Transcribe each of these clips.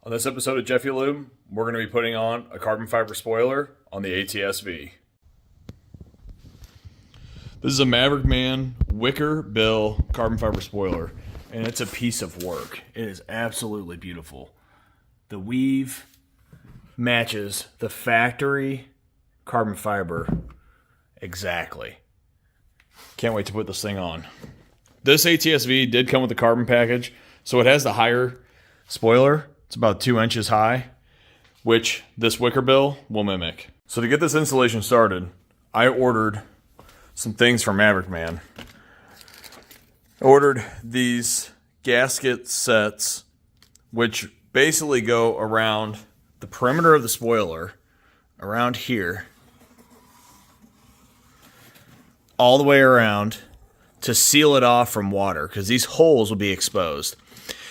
On this episode of Jeffy Lube, we're going to be putting on a carbon fiber spoiler on the ATS V. This is a Maverick Man Wickerbill carbon fiber spoiler, and it's a piece of work. It is absolutely beautiful. The weave matches the factory carbon fiber exactly. Can't wait to put this thing on. This ATS V did come with the carbon package, so it has the higher spoiler. It's about 2 inches high, which this Wickerbill will mimic. So to get this installation started, I ordered some things from Maverick Man. I ordered these gasket sets, which basically go around the perimeter of the spoiler, around here, all the way around to seal it off from water, because these holes will be exposed.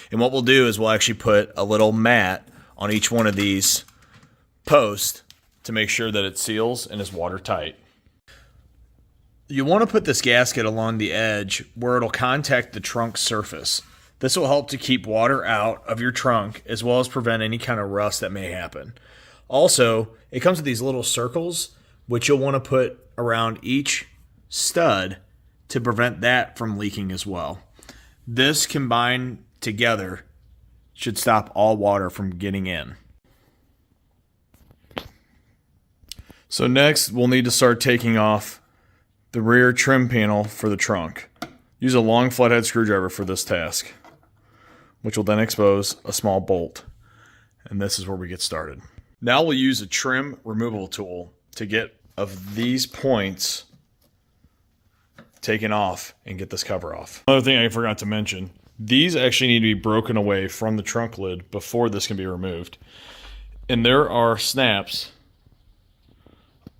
And what we'll do is we'll actually put a little mat on each one of these posts to make sure that it seals and is watertight. You want to put this gasket along the edge where it'll contact the trunk surface. This will help to keep water out of your trunk as well as prevent any kind of rust that may happen. Also, it comes with these little circles, which you'll want to put around each stud to prevent that from leaking as well. This combined together should stop all water from getting in. So next, we'll need to start taking off the rear trim panel for the trunk. Use a long flathead screwdriver for this task, which will then expose a small bolt. And this is where we get started. Now we'll use a trim removal tool to get of these points taken off and get this cover off. Another thing I forgot to mention, these actually need to be broken away from the trunk lid before this can be removed. And there are snaps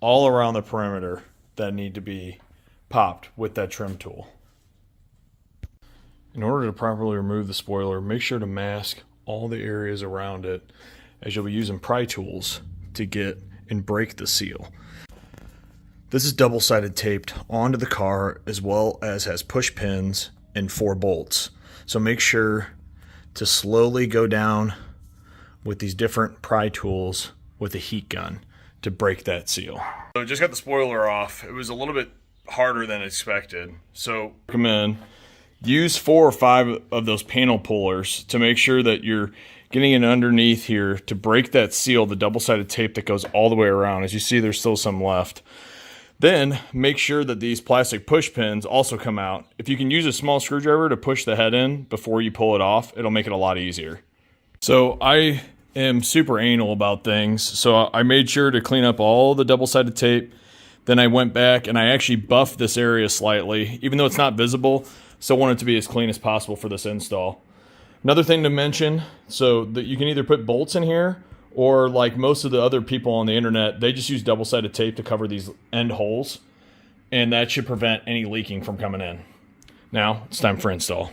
all around the perimeter that need to be popped with that trim tool. In order to properly remove the spoiler, make sure to mask all the areas around it, as you'll be using pry tools to get and break the seal. This is double-sided taped onto the car, as well as has push pins and 4 bolts. So make sure to slowly go down with these different pry tools with a heat gun to break that seal. So I just got the spoiler off. It was a little bit harder than expected. So recommend use 4 or 5 of those panel pullers to make sure that you're getting it underneath here to break that seal, the double-sided tape that goes all the way around. As you see, there's still some left. Then make sure that these plastic push pins also come out. If you can use a small screwdriver to push the head in before you pull it off, it'll make it a lot easier. So I am super anal about things, so I made sure to clean up all the double-sided tape. Then I went back and I actually buffed this area slightly. Even though it's not visible, still want it to be as clean as possible for this install. Another thing to mention, so that you can either put bolts in here, or like most of the other people on the internet, they just use double-sided tape to cover these end holes, and that should prevent any leaking from coming in. Now, it's time for install.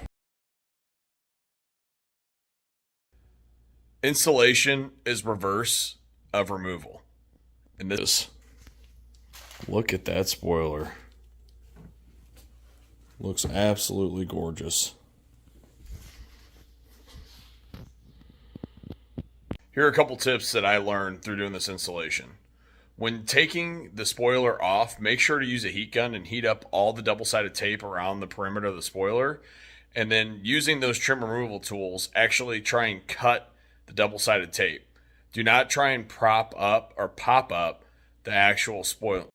Installation is reverse of removal. And this, look at that spoiler. Looks absolutely gorgeous. Here are a couple tips that I learned through doing this installation. When taking the spoiler off, make sure to use a heat gun and heat up all the double-sided tape around the perimeter of the spoiler. And then using those trim removal tools, actually try and cut the double-sided tape. Do not try and prop up or pop up the actual spoiler.